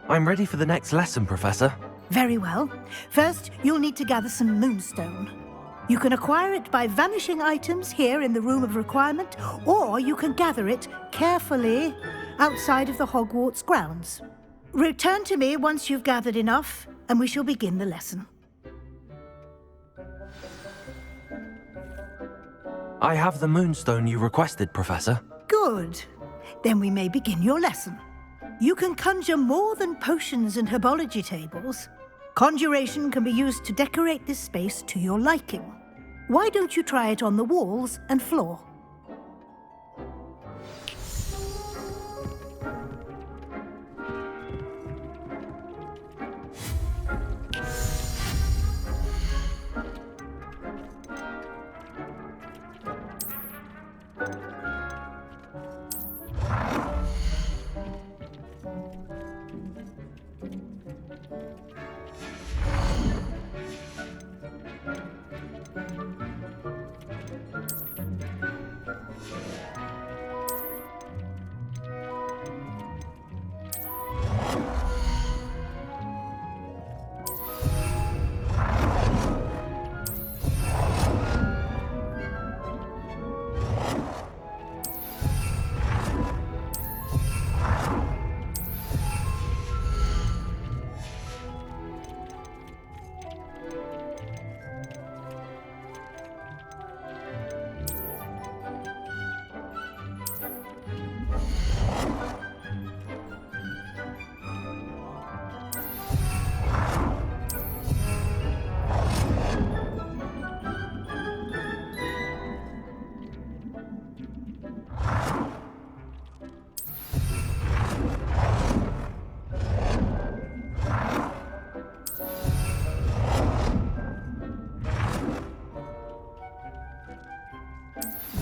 I'm ready for the next lesson, Professor. Very well. First, you'll need to gather some moonstone. You can acquire it by vanishing items here in the Room of Requirement, or you can gather it carefully outside of the Hogwarts grounds. Return to me once you've gathered enough, and we shall begin the lesson. I have the moonstone you requested, Professor. Good. Then we may begin your lesson. You can conjure more than potions and herbology tables. Conjuration can be used to decorate this space to your liking. Why don't you try it on the walls and floor?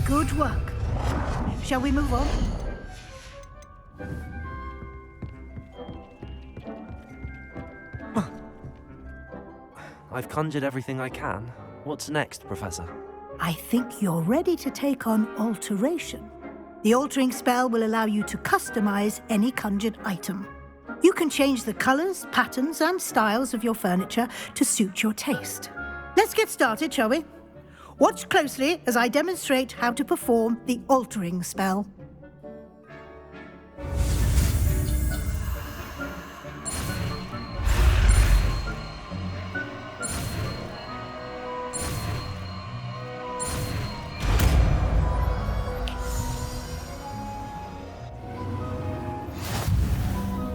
Good work. Shall we move on? I've conjured everything I can. What's next, Professor? I think you're ready to take on alteration. The altering spell will allow you to customize any conjured item. You can change the colors, patterns, and styles of your furniture to suit your taste. Let's get started, shall we? Watch closely as I demonstrate how to perform the altering spell.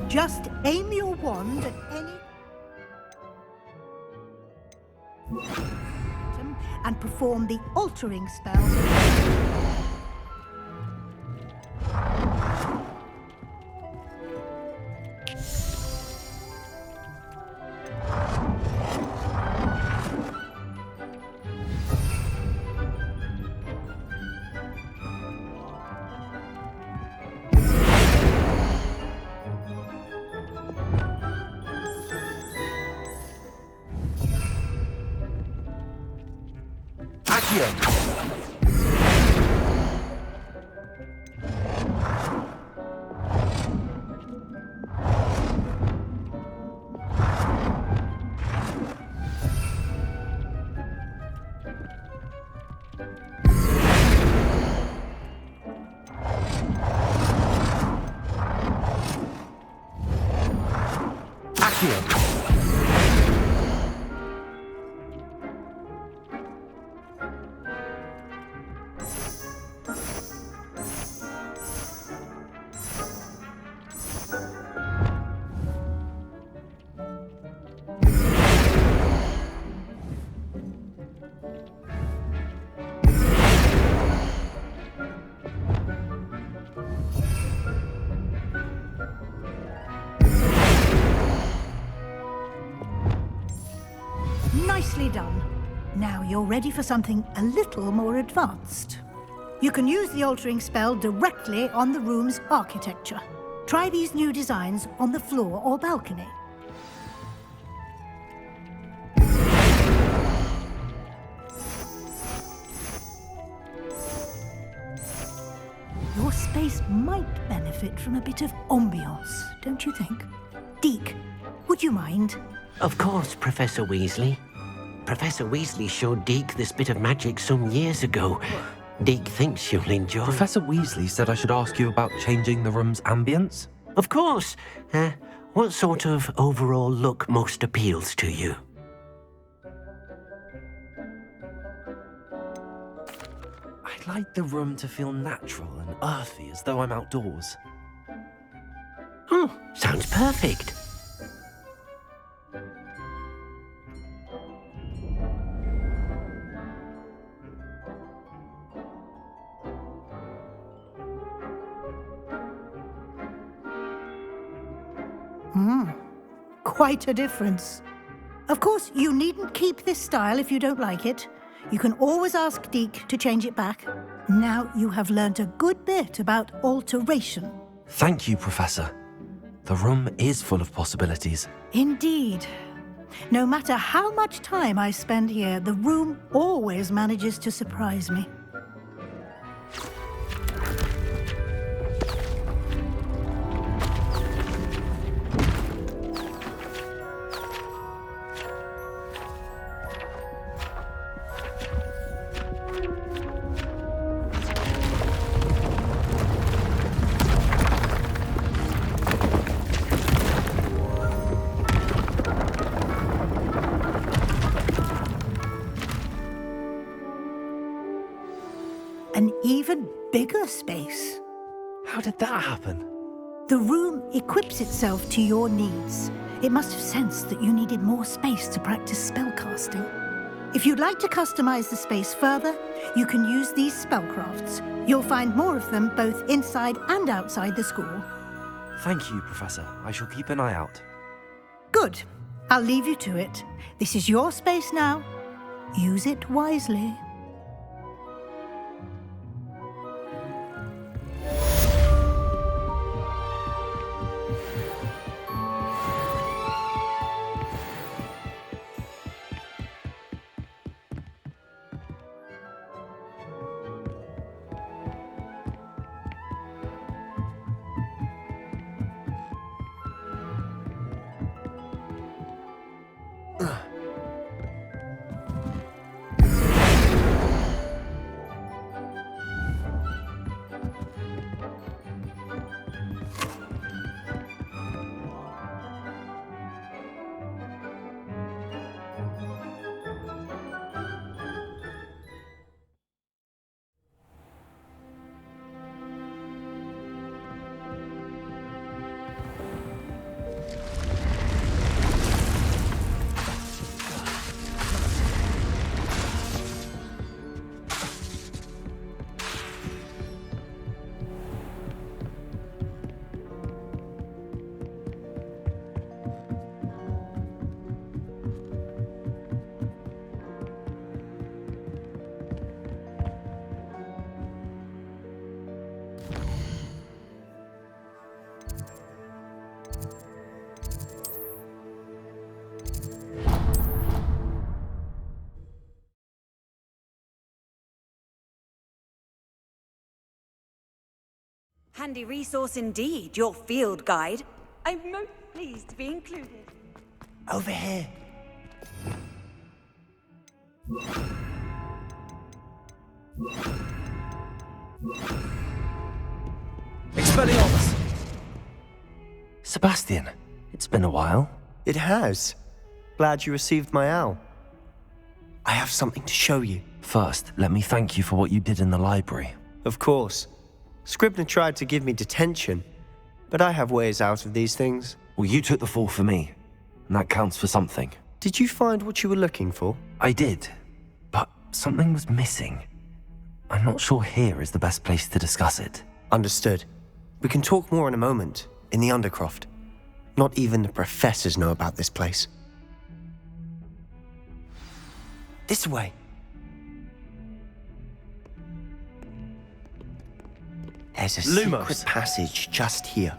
Just aim your wand at any item and perform the altering spell. Nicely done. Now you're ready for something a little more advanced. You can use the altering spell directly on the room's architecture. Try these new designs on the floor or balcony. Your space might benefit from a bit of ambiance, don't you think? Deke, would you mind? Of course, Professor Weasley. Professor Weasley showed Deke this bit of magic some years ago. Deke thinks you'll enjoy. Professor Weasley said I should ask you about changing the room's ambience. Of course. What sort of overall look most appeals to you? I'd like the room to feel natural and earthy, as though I'm outdoors. Oh, sounds perfect. Quite a difference. Of course, you needn't keep this style if you don't like it. You can always ask Deke to change it back. Now you have learned a good bit about alteration. Thank you, Professor. The room is full of possibilities. Indeed. No matter how much time I spend here, the room always manages to surprise me. An even bigger space. How did that happen? The room equips itself to your needs. It must have sensed that you needed more space to practice spellcasting. If you'd like to customize the space further, you can use these spellcrafts. You'll find more of them both inside and outside the school. Thank you, Professor. I shall keep an eye out. Good. I'll leave you to it. This is your space now. Use it wisely. Handy resource indeed, your field guide. I'm most pleased to be included. Over here. Expelliarmus! Sebastian, it's been a while. It has. Glad you received my owl. I have something to show you. First, let me thank you for what you did in the library. Of course. Scribner tried to give me detention, but I have ways out of these things. Well, you took the fall for me, and that counts for something. Did you find what you were looking for? I did, but something was missing. I'm not sure here is the best place to discuss it. Understood. We can talk more in a moment, in the Undercroft. Not even the professors know about this place. This way. There's a secret passage just here.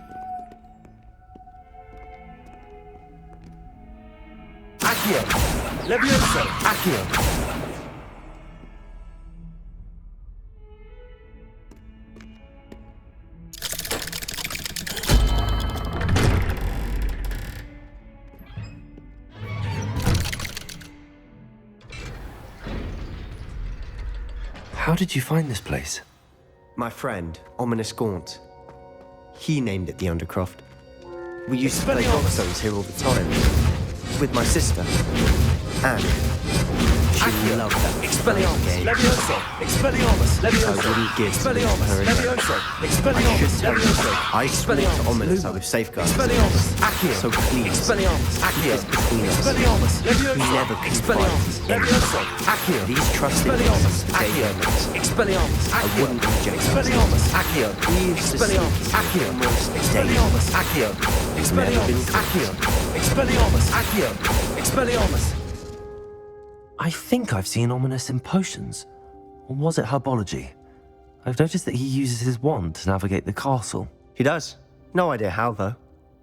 Accio! Levioso! Accio! How did you find this place? My friend, Ominous Gaunt. He named it the Undercroft. We used to play Godstones here all the time. With my sister. And she loved that Expelliarmus, game. Levioso, Expelliarmus, Levioso, I wouldn't give Expelliarmus, her a Levioso, I Expelliarmus, should tell you. Levioso, I swore to Expelliarmus, Ominous I Luma, would safeguard us. Expelliarmus, Accio, So please, Expelliarmus, Accio, this between us. Expelliarmus, Levioso, We never confide Expelliarmus, in Levioso, Accio, These trusted Expelliarmus, David Accio, Emmons. Expelliarmus, I Accio, wouldn't reject Expelliarmus, Accio, We used to Expelliarmus, sleep Accio, almost daily. Expelliarmus, Accio, Expelliarmus, Accio, Expelliarmus, Accio, Expelliarmus. I think I've seen Ominous in potions. Or was it herbology? I've noticed that he uses his wand to navigate the castle. He does. No idea how, though.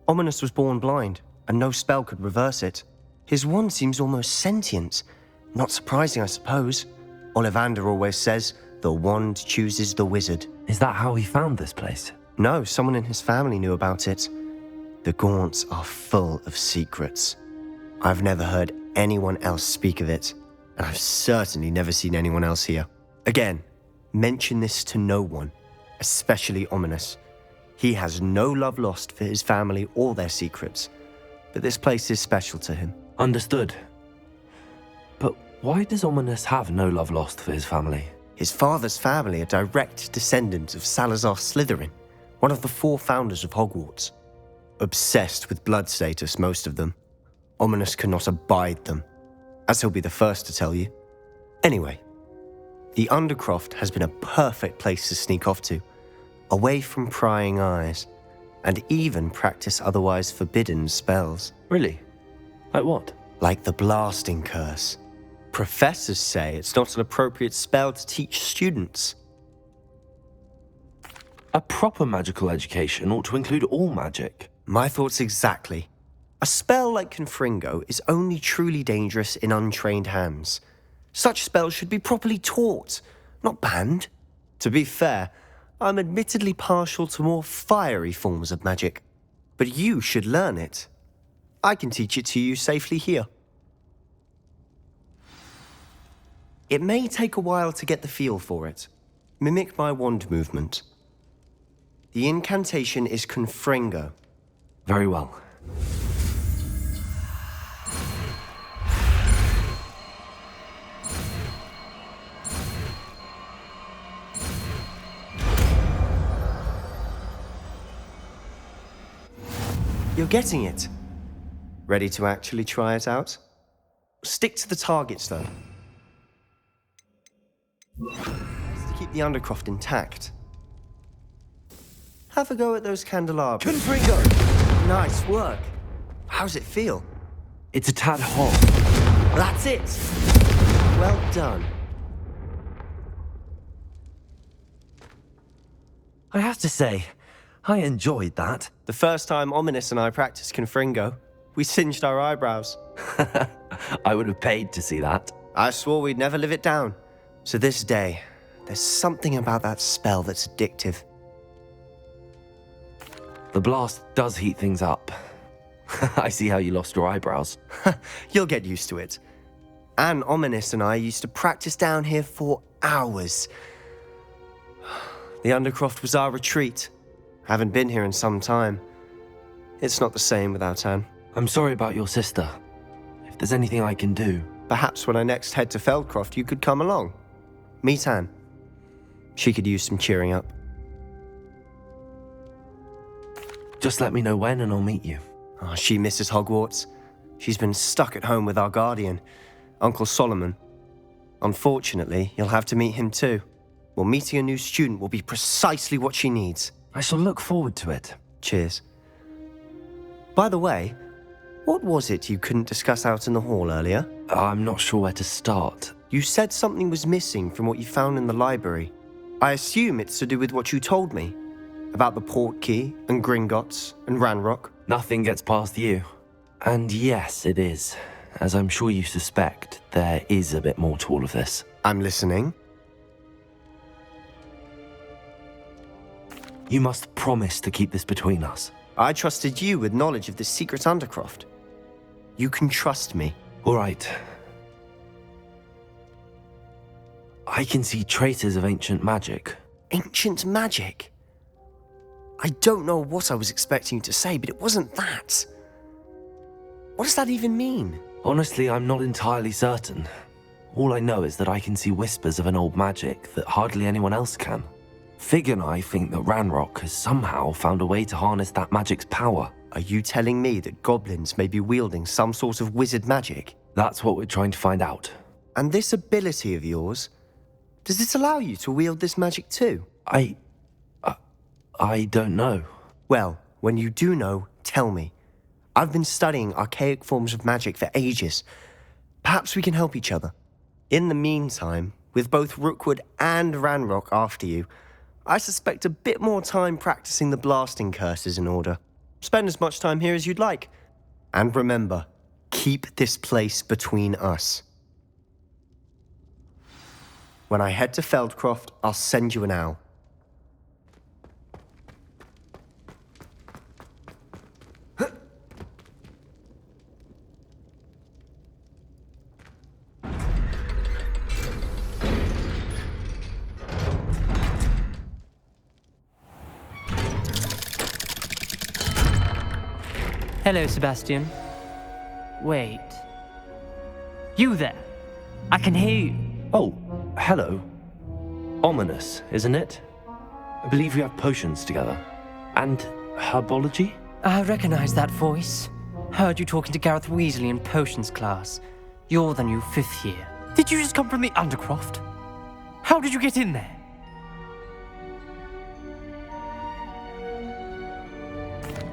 Ominous was born blind, and no spell could reverse it. His wand seems almost sentient. Not surprising, I suppose. Ollivander always says, the wand chooses the wizard. Is that how he found this place? No, someone in his family knew about it. The Gaunts are full of secrets. I've never heard anyone else speak of it, and I've certainly never seen anyone else here. Again, mention this to no one, especially Ominous. He has no love lost for his family or their secrets, but this place is special to him. Understood. But why does Ominous have no love lost for his family? His father's family are direct descendants of Salazar Slytherin, one of the 4 founders of Hogwarts. Obsessed with blood status, most of them. Ominous cannot abide them, as he'll be the first to tell you. Anyway, the Undercroft has been a perfect place to sneak off to, away from prying eyes, and even practice otherwise forbidden spells. Really? Like what? Like the blasting curse. Professors say it's not an appropriate spell to teach students. A proper magical education ought to include all magic. My thoughts exactly. A spell like Confringo is only truly dangerous in untrained hands. Such spells should be properly taught, not banned. To be fair, I'm admittedly partial to more fiery forms of magic. But you should learn it. I can teach it to you safely here. It may take a while to get the feel for it. Mimic my wand movement. The incantation is Confringo. Very well. You're getting it. Ready to actually try it out? Stick to the targets, though. To keep the Undercroft intact. Have a go at those candelabras. Confringo! Nice work. How's it feel? It's a tad hot. That's it. Well done. I have to say, I enjoyed that. The first time Ominous and I practiced Confringo, we singed our eyebrows. I would have paid to see that. I swore we'd never live it down. To this day, there's something about that spell that's addictive. The blast does heat things up. I see how you lost your eyebrows. You'll get used to it. Anne Ominous and I used to practice down here for hours. The Undercroft was our retreat. Haven't been here in some time. It's not the same without Anne. I'm sorry about your sister. If there's anything I can do... Perhaps when I next head to Feldcroft, you could come along. Meet Anne. She could use some cheering up. Just let me know when and I'll meet you. Oh, she misses Hogwarts. She's been stuck at home with our guardian, Uncle Solomon. Unfortunately, you'll have to meet him too. Well, meeting a new student will be precisely what she needs. I shall look forward to it. Cheers. By the way, what was it you couldn't discuss out in the hall earlier? I'm not sure where to start. You said something was missing from what you found in the library. I assume it's to do with what you told me. About the Portkey, and Gringotts, and Ranrock. Nothing gets past you. And yes, it is. As I'm sure you suspect, there is a bit more to all of this. I'm listening. You must promise to keep this between us. I trusted you with knowledge of the secret Undercroft. You can trust me. All right. I can see traces of ancient magic. Ancient magic? I don't know what I was expecting you to say, but it wasn't that. What does that even mean? Honestly, I'm not entirely certain. All I know is that I can see whispers of an old magic that hardly anyone else can. Fig and I think that Ranrock has somehow found a way to harness that magic's power. Are you telling me that goblins may be wielding some sort of wizard magic? That's what we're trying to find out. And this ability of yours, does it allow you to wield this magic too? I don't know. Well, when you do know, tell me. I've been studying archaic forms of magic for ages. Perhaps we can help each other. In the meantime, with both Rookwood and Ranrock after you, I suspect a bit more time practicing the blasting curse is in order. Spend as much time here as you'd like. And remember, keep this place between us. When I head to Feldcroft, I'll send you an owl. Hello, Sebastian. Wait. You there? I can hear you. Oh, hello. Ominous, isn't it? I believe we have potions together. And herbology? I recognize that voice. Heard you talking to Gareth Weasley in potions class. You're the new 5th year. Did you just come from the Undercroft? How did you get in there?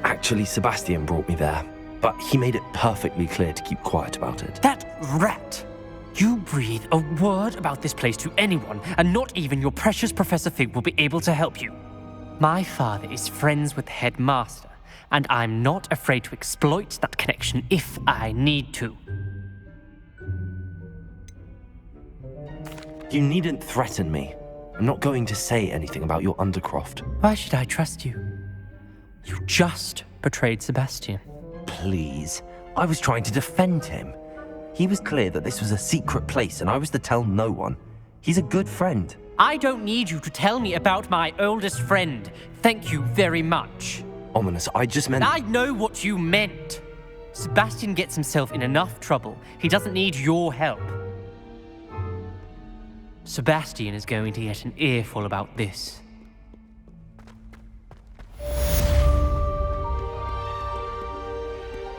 Actually, Sebastian brought me there, but he made it perfectly clear to keep quiet about it. That rat! You breathe a word about this place to anyone, and not even your precious Professor Fig will be able to help you. My father is friends with the headmaster, and I'm not afraid to exploit that connection if I need to. You needn't threaten me. I'm not going to say anything about your Undercroft. Why should I trust you? You just betrayed Sebastian. Please. I was trying to defend him. He was clear that this was a secret place and I was to tell no one. He's a good friend. I don't need you to tell me about my oldest friend. Thank you very much. Ominous, I just meant... I know what you meant. Sebastian gets himself in enough trouble. He doesn't need your help. Sebastian is going to get an earful about this.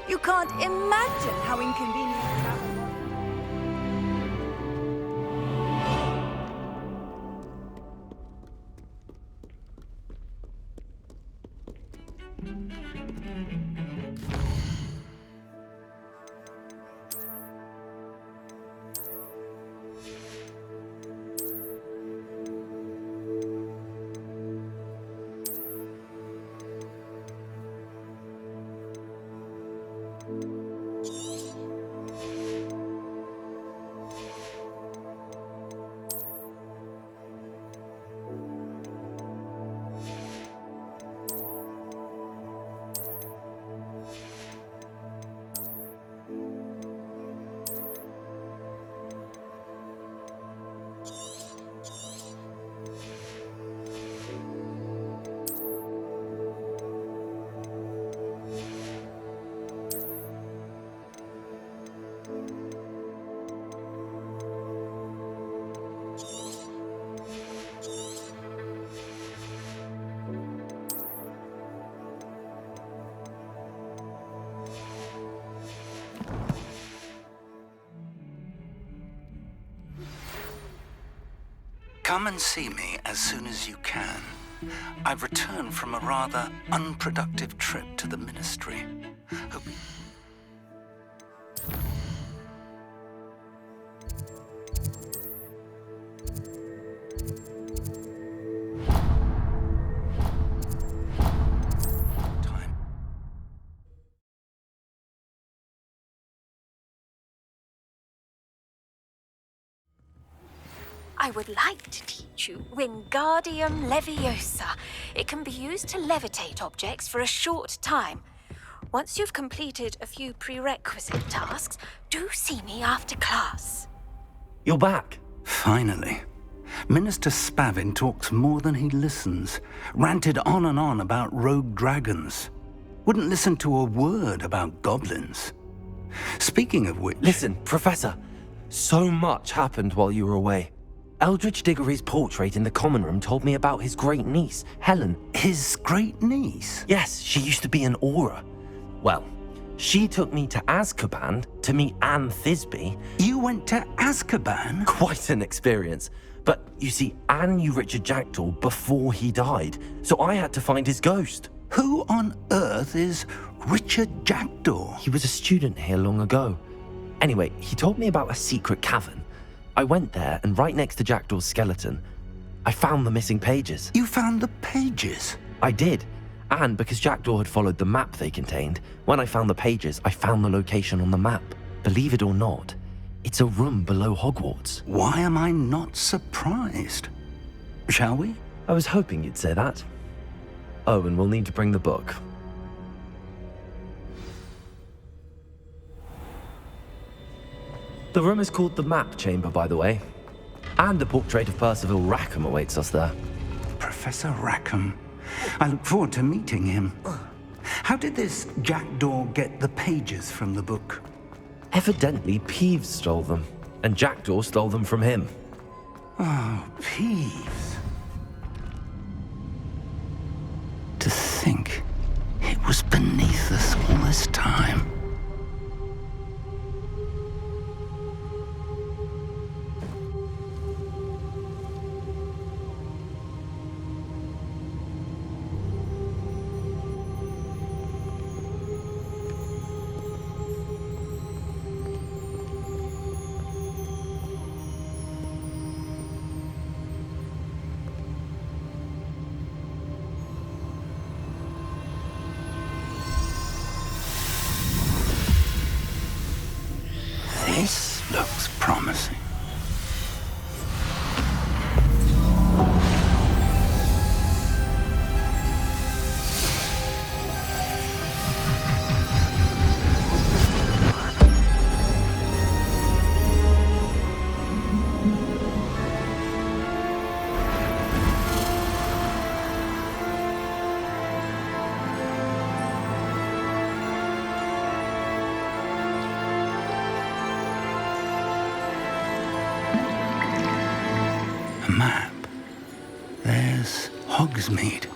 You can't imagine how inconvenient travel was. Come and see me as soon as you can. I've returned from a rather unproductive trip to the Ministry. Hope... I would like to teach you Wingardium Leviosa. It can be used to levitate objects for a short time. Once you've completed a few prerequisite tasks, do see me after class. You're back. Finally. Minister Spavin talks more than he listens, ranted on and on about rogue dragons. Wouldn't listen to a word about goblins. Speaking of which... Listen, Professor, so much happened while you were away. Eldridge Diggory's portrait in the common room told me about his great niece, Helen. His great niece? Yes, she used to be an Auror. Well, she took me to Azkaban to meet Anne Thisbe. You went to Azkaban? Quite an experience. But you see, Anne knew Richard Jackdaw before he died, so I had to find his ghost. Who on earth is Richard Jackdaw? He was a student here long ago. Anyway, he told me about a secret cavern. I went there, and right next to Jackdaw's skeleton, I found the missing pages. You found the pages? I did. And because Jackdaw had followed the map they contained, when I found the pages, I found the location on the map. Believe it or not, it's a room below Hogwarts. Why am I not surprised? Shall we? I was hoping you'd say that. Oh, and we'll need to bring the book. The room is called the Map Chamber, by the way. And a portrait of Percival Rackham awaits us there. Professor Rackham. I look forward to meeting him. How did this Jackdaw get the pages from the book? Evidently, Peeves stole them, and Jackdaw stole them from him. Oh, Peeves. To think it was beneath us all this time. This looks promising. Map. There's Hogsmeade.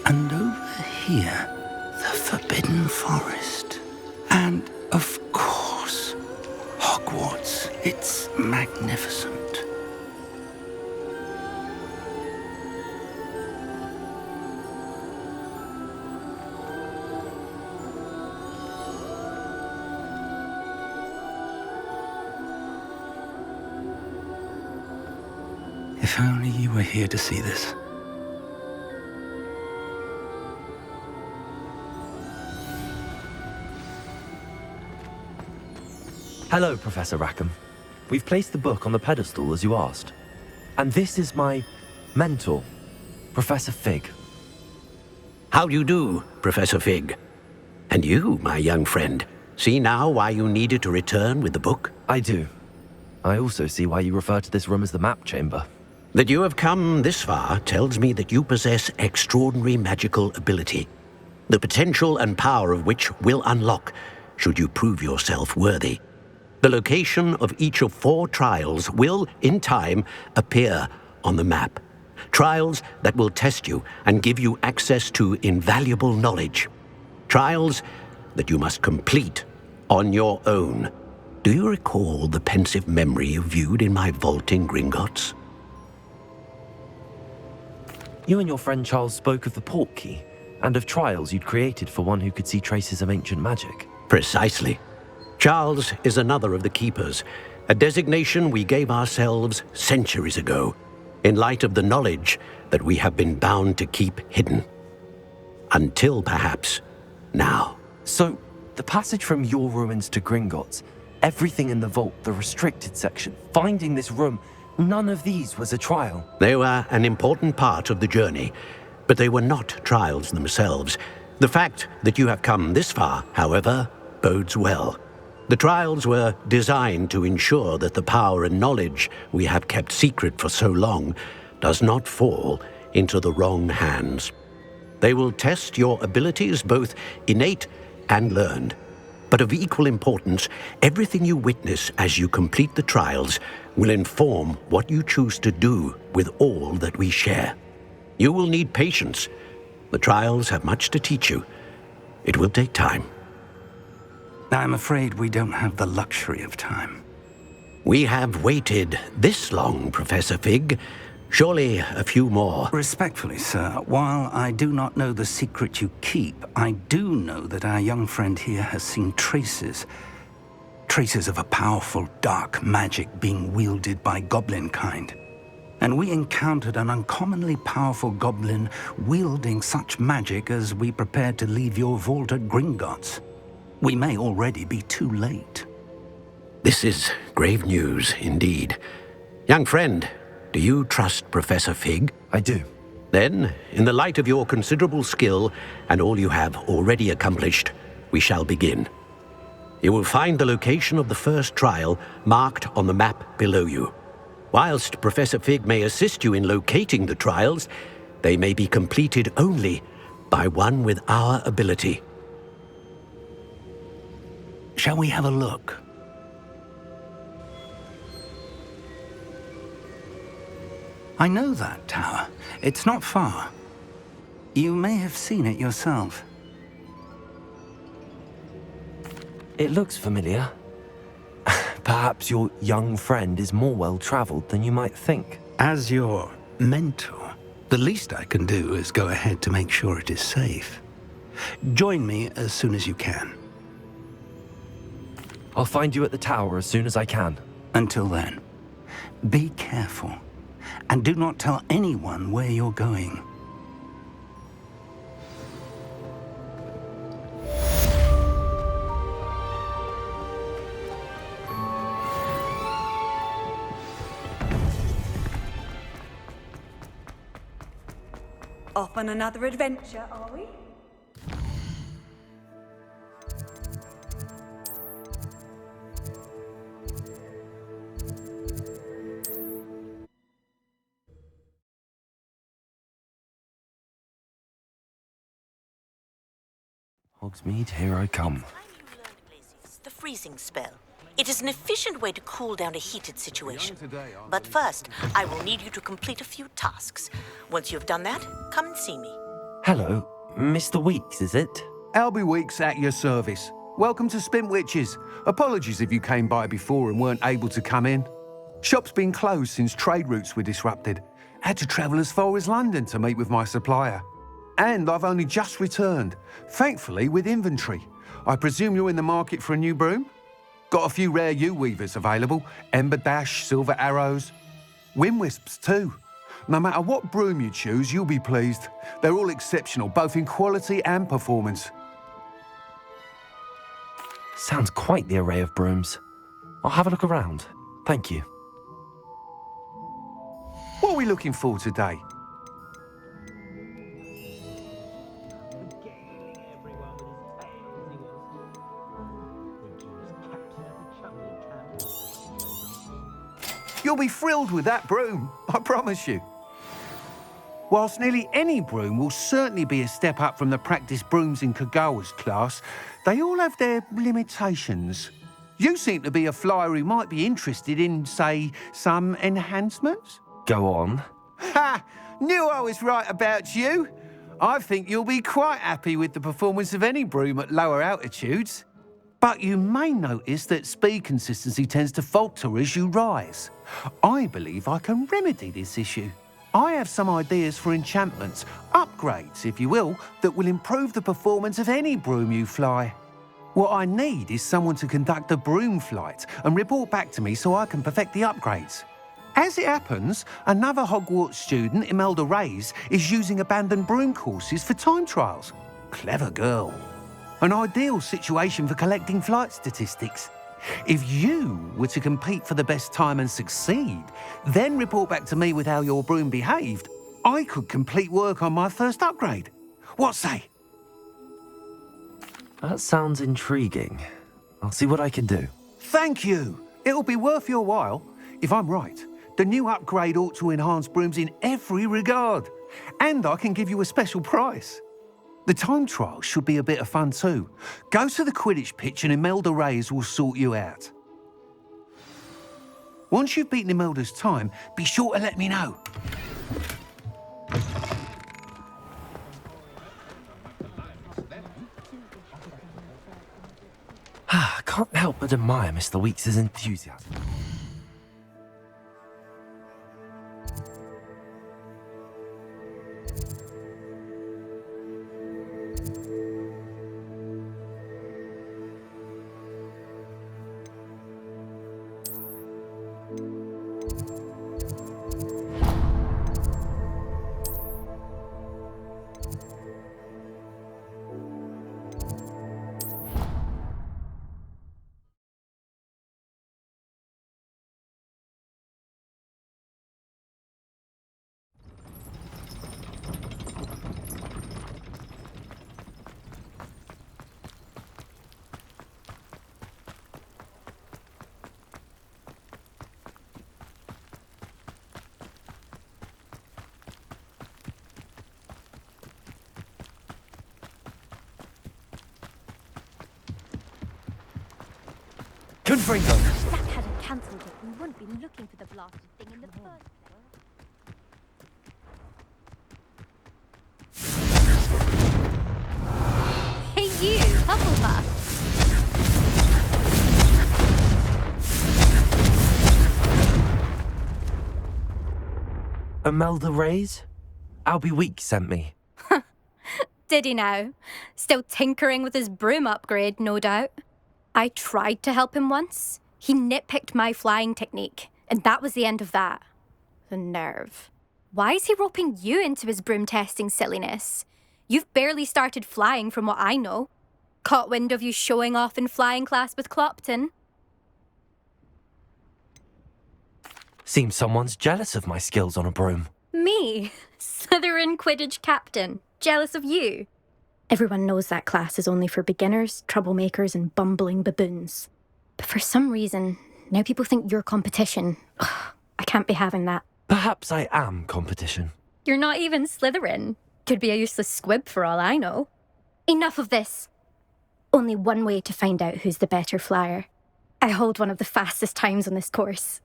And over here, the Forbidden Forest. And, of course, Hogwarts. It's magnificent. If only you were here to see this. Hello, Professor Rackham. We've placed the book on the pedestal as you asked. And this is my mentor, Professor Fig. How do you do, Professor Fig? And you, my young friend, see now why you needed to return with the book? I do. I also see why you refer to this room as the Map Chamber. That you have come this far tells me that you possess extraordinary magical ability, the potential and power of which will unlock should you prove yourself worthy. The location of each of 4 trials will, in time, appear on the map. Trials that will test you and give you access to invaluable knowledge. Trials that you must complete on your own. Do you recall the pensive memory you viewed in my vault in Gringotts? You and your friend Charles spoke of the Portkey, and of trials you'd created for one who could see traces of ancient magic. Precisely. Charles is another of the Keepers, a designation we gave ourselves centuries ago, in light of the knowledge that we have been bound to keep hidden. Until, perhaps, now. So, the passage from your ruins to Gringotts, everything in the vault, the restricted section, finding this room, none of these was a trial. They were an important part of the journey, but they were not trials themselves. The fact that you have come this far, however, bodes well. The trials were designed to ensure that the power and knowledge we have kept secret for so long does not fall into the wrong hands. They will test your abilities, both innate and learned. But of equal importance, everything you witness as you complete the trials will inform what you choose to do with all that we share. You will need patience. The trials have much to teach you. It will take time. I'm afraid we don't have the luxury of time. We have waited this long, Professor Fig. Surely a few more. Respectfully, sir, while I do not know the secret you keep, I do know that our young friend here has seen traces of a powerful dark magic being wielded by goblin kind. And we encountered an uncommonly powerful goblin wielding such magic as we prepared to leave your vault at Gringotts. We may already be too late. This is grave news indeed. Young friend, do you trust Professor Fig? I do. Then, in the light of your considerable skill and all you have already accomplished, we shall begin. You will find the location of the first trial marked on the map below you. Whilst Professor Fig may assist you in locating the trials, they may be completed only by one with our ability. Shall we have a look? I know that tower. It's not far. You may have seen it yourself. It looks familiar. Perhaps your young friend is more well-traveled than you might think. As your mentor, the least I can do is go ahead to make sure it is safe. Join me as soon as you can. I'll find you at the tower as soon as I can. Until then, be careful, and do not tell anyone where you're going. Off on another adventure, are we? Hogsmeade, here I come. The freezing spell. It is an efficient way to cool down a heated situation. But first, I will need you to complete a few tasks. Once you've done that, come and see me. Hello, Mr. Weeks, is it? Albie Weeks at your service. Welcome to Spintwitches. Apologies if you came by before and weren't able to come in. Shop's been closed since trade routes were disrupted. Had to travel as far as London to meet with my supplier. And I've only just returned, thankfully with inventory. I presume you're in the market for a new broom? Got a few rare yew-weavers available. Ember Dash, Silver Arrows. Wind-wisps too. No matter what broom you choose, you'll be pleased. They're all exceptional, both in quality and performance. Sounds quite the array of brooms. I'll have a look around. Thank you. What are we looking for today? You'll be thrilled with that broom, I promise you. Whilst nearly any broom will certainly be a step up from the practice brooms in Kagawa's class, they all have their limitations. You seem to be a flyer who might be interested in, say, some enhancements? Go on. Ha! Knew I was right about you. I think you'll be quite happy with the performance of any broom at lower altitudes. But you may notice that speed consistency tends to falter as you rise. I believe I can remedy this issue. I have some ideas for enchantments, upgrades, if you will, that will improve the performance of any broom you fly. What I need is someone to conduct a broom flight and report back to me so I can perfect the upgrades. As it happens, another Hogwarts student, Imelda Reyes, is using abandoned broom courses for time trials. Clever girl. An ideal situation for collecting flight statistics. If you were to compete for the best time and succeed, then report back to me with how your broom behaved, I could complete work on my first upgrade. What say? That sounds intriguing. I'll see what I can do. Thank you. It'll be worth your while. If I'm right, the new upgrade ought to enhance brooms in every regard. And I can give you a special price. The time trial should be a bit of fun too. Go to the Quidditch pitch and Imelda Reyes will sort you out. Once you've beaten Imelda's time, be sure to let me know. I can't help but admire Mr. Weeks' enthusiasm. Confringo! If that hadn't cancelled it, we wouldn't be looking for the blasted thing in the first place. Hey you, Hufflepuff! Imelda Reyes? Albie Weeks sent me. Did he now? Still tinkering with his broom upgrade, no doubt. I tried to help him once. He nitpicked my flying technique, and that was the end of that. The nerve. Why is he roping you into his broom testing silliness? You've barely started flying from what I know. Caught wind of you showing off in flying class with Clopton. Seems someone's jealous of my skills on a broom. Me? Slytherin Quidditch captain. Jealous of you? Everyone knows that class is only for beginners, troublemakers, and bumbling baboons. But for some reason, now people think you're competition. Ugh, I can't be having that. Perhaps I am competition. You're not even Slytherin. Could be a useless squib for all I know. Enough of this. Only one way to find out who's the better flyer. I hold one of the fastest times on this course.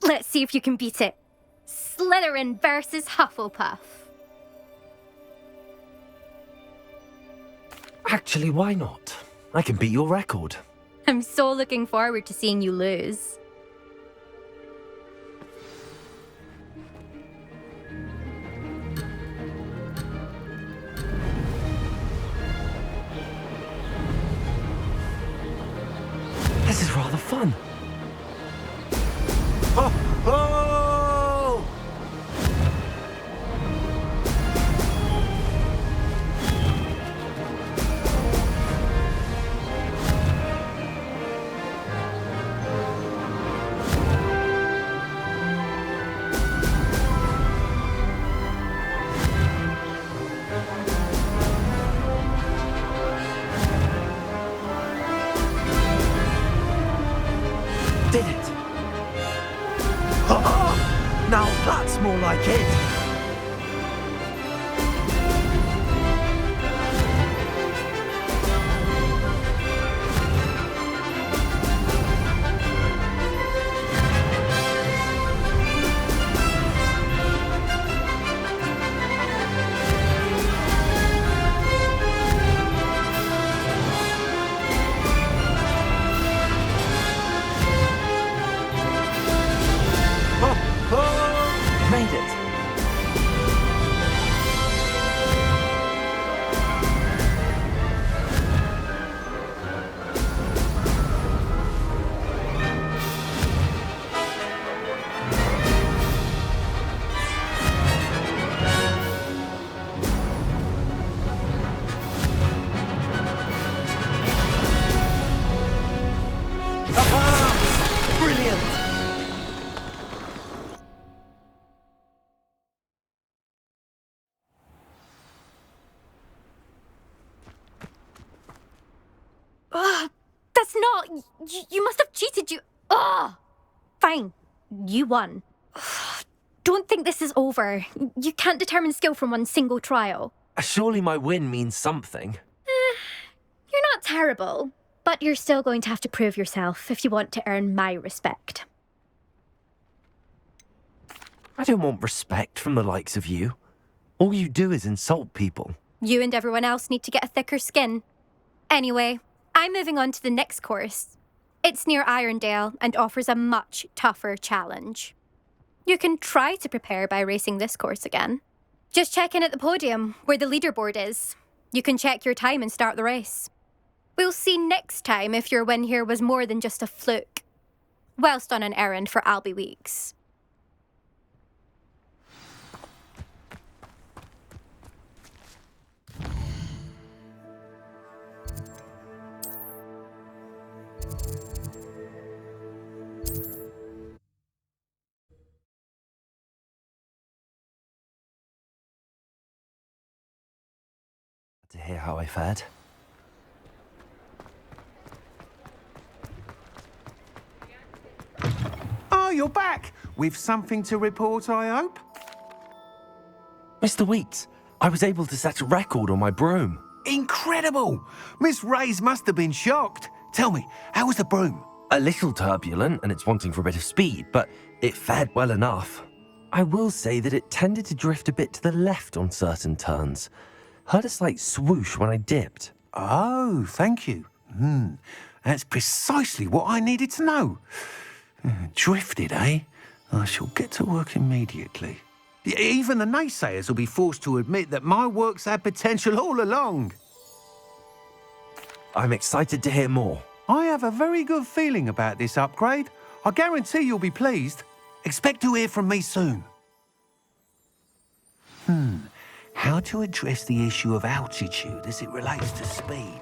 Let's see if you can beat it. Slytherin versus Hufflepuff. Actually, why not? I can beat your record. I'm so looking forward to seeing you lose. This is rather fun. Oh! Oh! Did it! Now that's more like it! Made it! Aha! Brilliant! it's not. You must have cheated. Ugh! Fine. You won. Don't think this is over. You can't determine skill from one single trial. Surely my win means something. You're not terrible, but you're still going to have to prove yourself if you want to earn my respect. I don't want respect from the likes of you. All you do is insult people. You and everyone else need to get a thicker skin. Anyway, I'm moving on to the next course. It's near Irondale and offers a much tougher challenge. You can try to prepare by racing this course again. Just check in at the podium, where the leaderboard is. You can check your time and start the race. We'll see next time if your win here was more than just a fluke. Whilst on an errand for Albie Weeks. To hear how I fared. Oh, you're back! With something to report, I hope? Mr. Weeks, I was able to set a record on my broom. Incredible! Miss Reyes must have been shocked. Tell me, how was the broom? A little turbulent and it's wanting for a bit of speed, but it fared well enough. I will say that it tended to drift a bit to the left on certain turns. Heard a slight swoosh when I dipped. Oh, thank you. That's precisely what I needed to know. Drifted, eh? I shall get to work immediately. Even the naysayers will be forced to admit that my work's had potential all along. I'm excited to hear more. I have a very good feeling about this upgrade. I guarantee you'll be pleased. Expect to hear from me soon. How to address the issue of altitude as it relates to speed?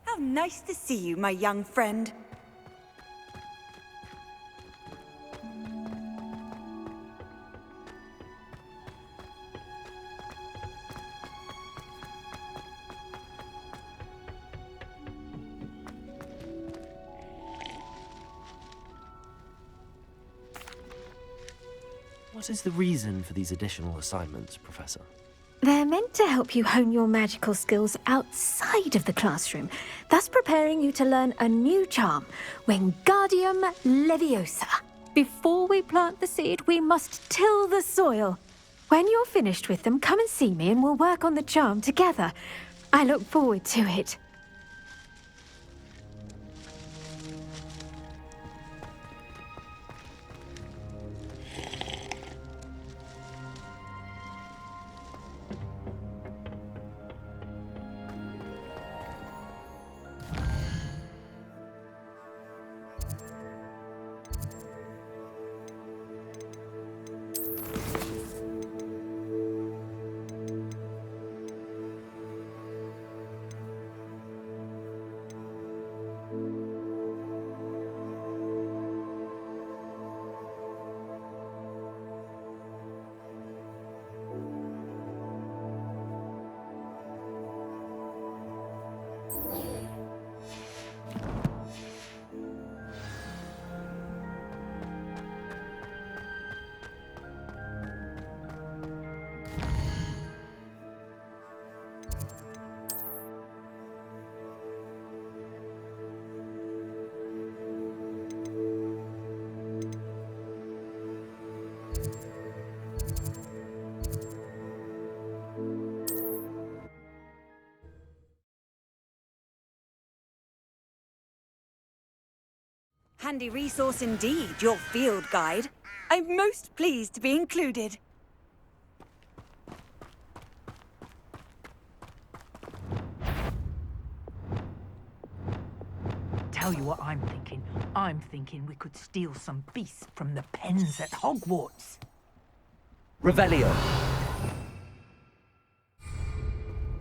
How nice to see you, my young friend. What is the reason for these additional assignments, Professor? They're meant to help you hone your magical skills outside of the classroom, thus preparing you to learn a new charm, Wingardium Leviosa. Before we plant the seed, we must till the soil. When you're finished with them, come and see me and we'll work on the charm together. I look forward to it. Handy resource indeed, your field guide. I'm most pleased to be included. Tell you what I'm thinking. I'm thinking we could steal some beasts from the pens at Hogwarts. Revelio.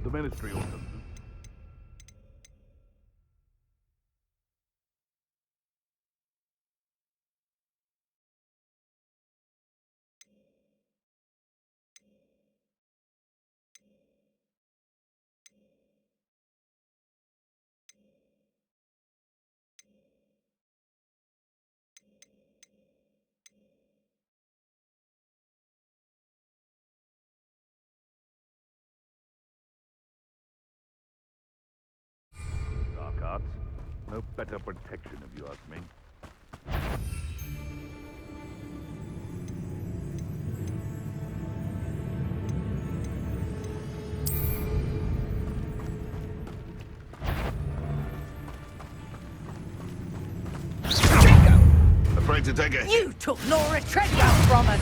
The Ministry orders. Dark arts. No better protection, if you ask me. Afraid to take a hit. You took Laura Treadwell from us!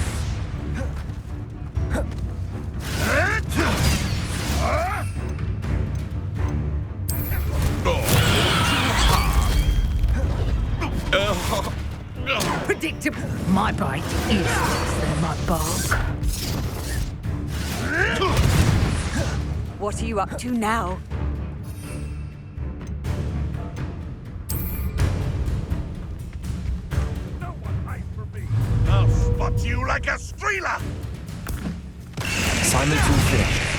Predictable. My bite is worse than my bark. What are you up to now? I'll spot you like a streeler! Assignment's all finished.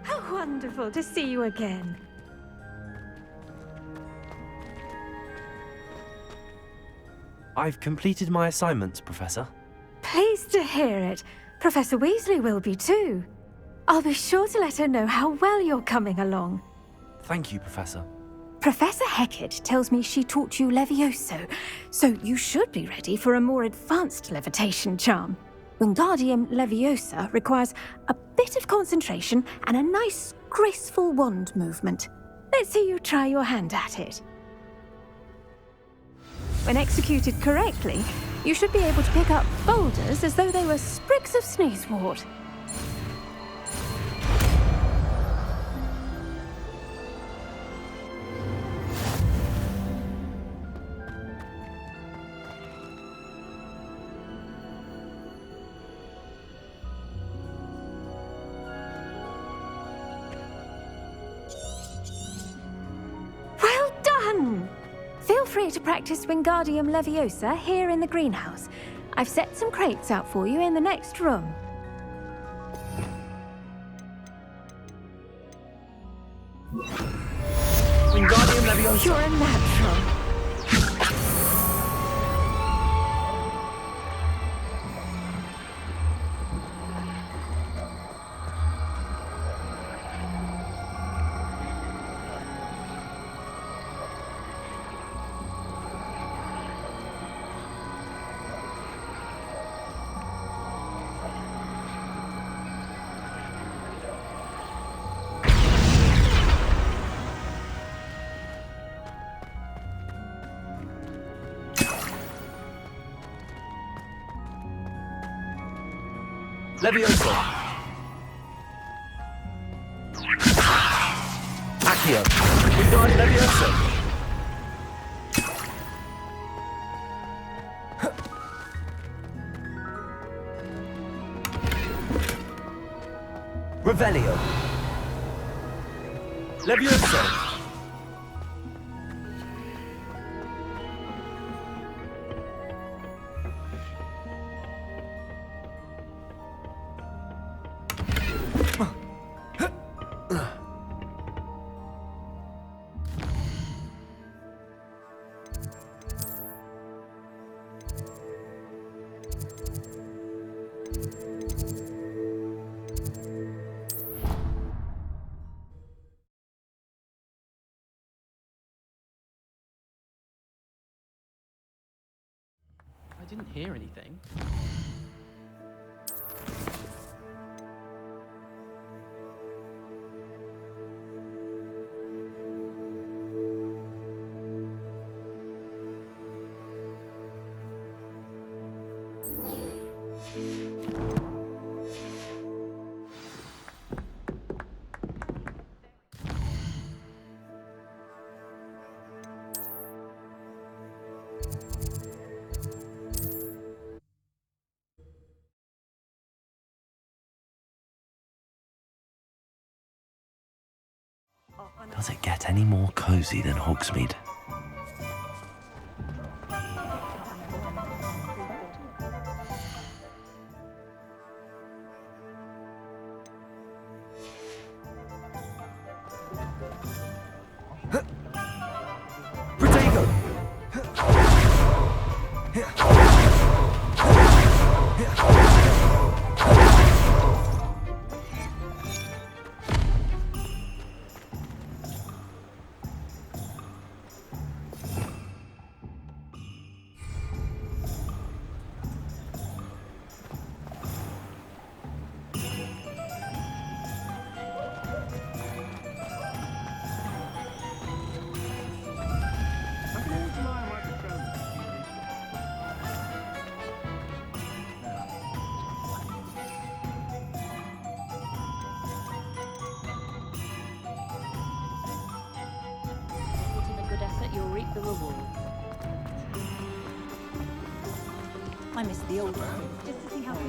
How wonderful to see you again. I've completed my assignments, Professor. Pleased to hear it. Professor Weasley will be too. I'll be sure to let her know how well you're coming along. Thank you, Professor. Professor Hecat tells me she taught you Levioso, so you should be ready for a more advanced levitation charm. Wingardium Leviosa requires a bit of concentration and a nice, graceful wand movement. Let's see you try your hand at it. When executed correctly, you should be able to pick up boulders as though they were sprigs of sneezewort. Well done! Feel free to practice Wingardium Leviosa here in the greenhouse. I've set some crates out for you in the next room. Wingardium Leviosa. You're a natural. Levioso. Accio. Wingardium Levioso. Revelio. Levioso. I didn't hear anything. Does it get any more cozy than Hogsmeade? You'll reap the reward. I miss the old one, just to see how we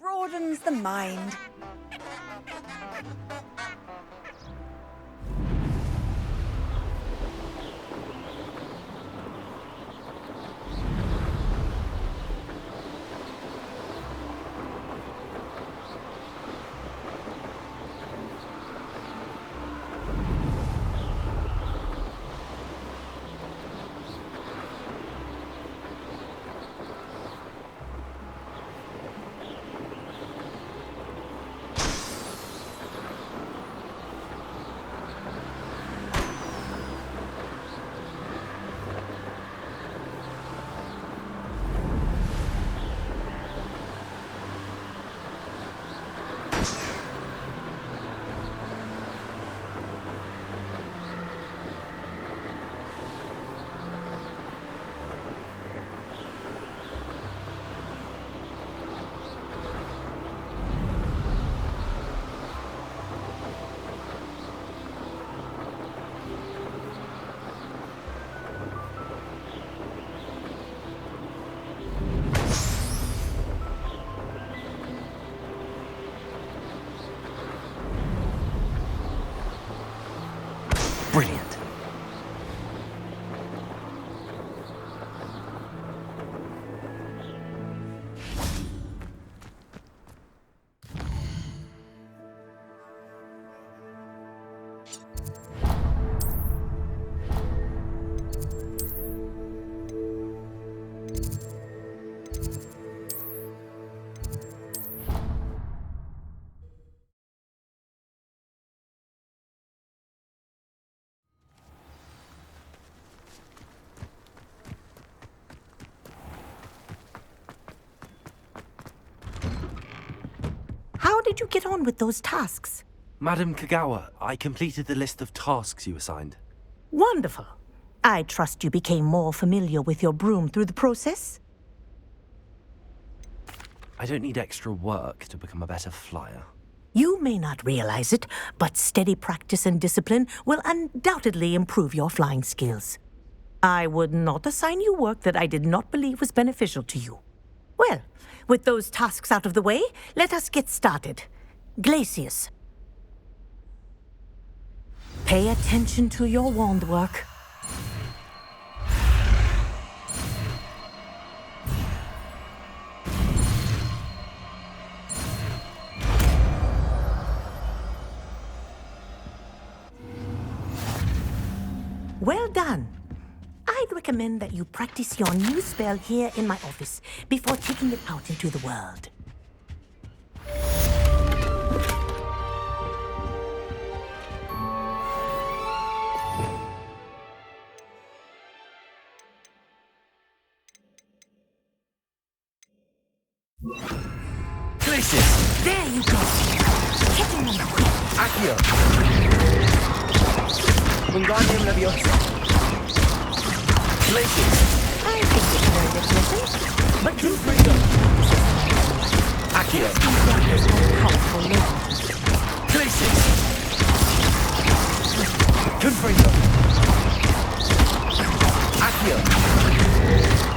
broadens the mind. Brilliant. How did you get on with those tasks? Madam Kagawa, I completed the list of tasks you assigned. Wonderful. I trust you became more familiar with your broom through the process? I don't need extra work to become a better flyer. You may not realize it, but steady practice and discipline will undoubtedly improve your flying skills. I would not assign you work that I did not believe was beneficial to you. Well, with those tasks out of the way, let us get started. Glacius. Pay attention to your wand work. Well done. I'd recommend that you practice your new spell here in my office before taking it out into the world. Glacius! There you go! Hitting them quick! Accio! Wingardium Leviosa! Glacius! I think it's learned its lesson, but do freedom! Accio! Glacius! Confringo! Accio!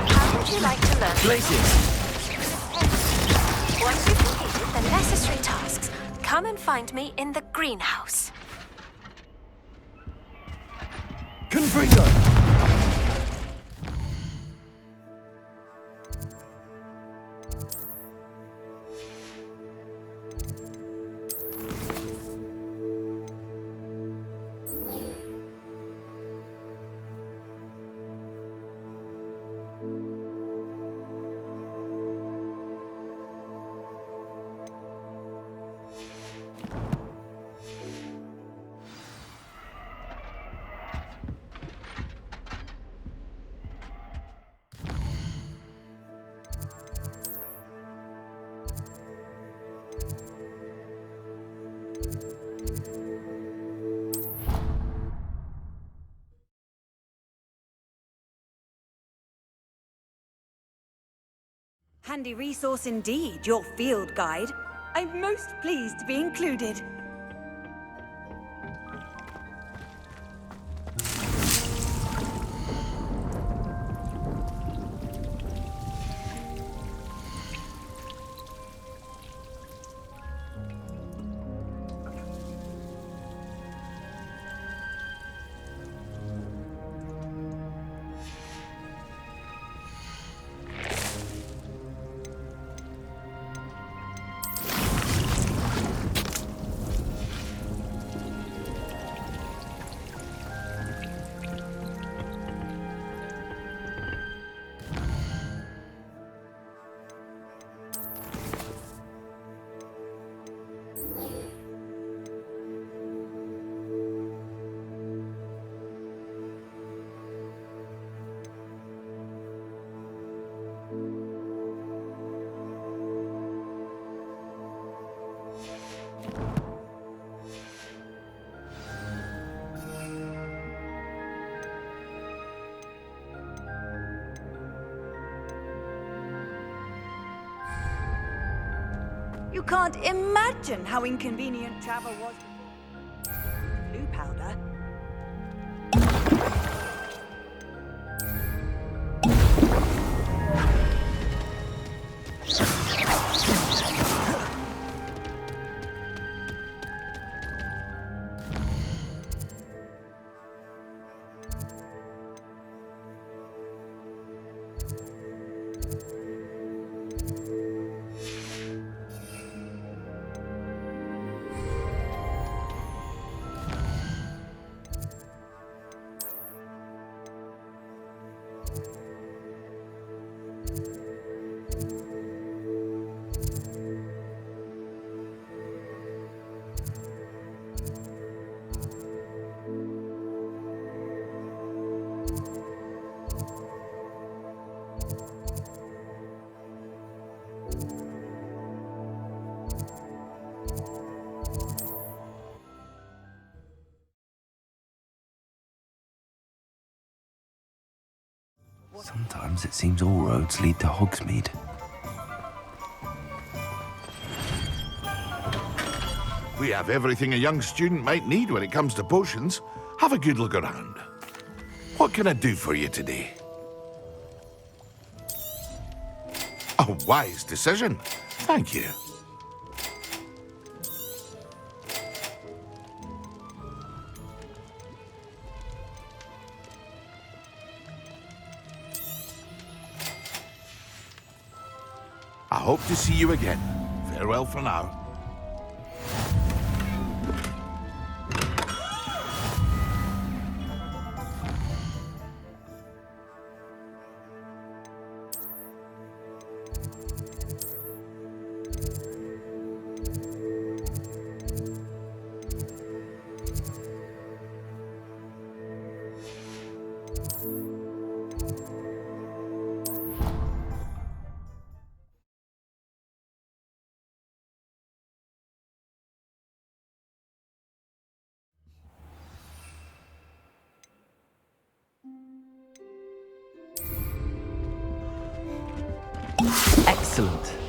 How would you like to learn? Glacius! Once you've completed the necessary tasks, come and find me in the greenhouse. Confringo! Handy resource indeed, your field guide. I'm most pleased to be included. You can't imagine how inconvenient travel was before blue powder. Sometimes it seems all roads lead to Hogsmeade. We have everything a young student might need when it comes to potions. Have a good look around. What can I do for you today? A wise decision. Thank you. I hope to see you again. Farewell for now. Excellent.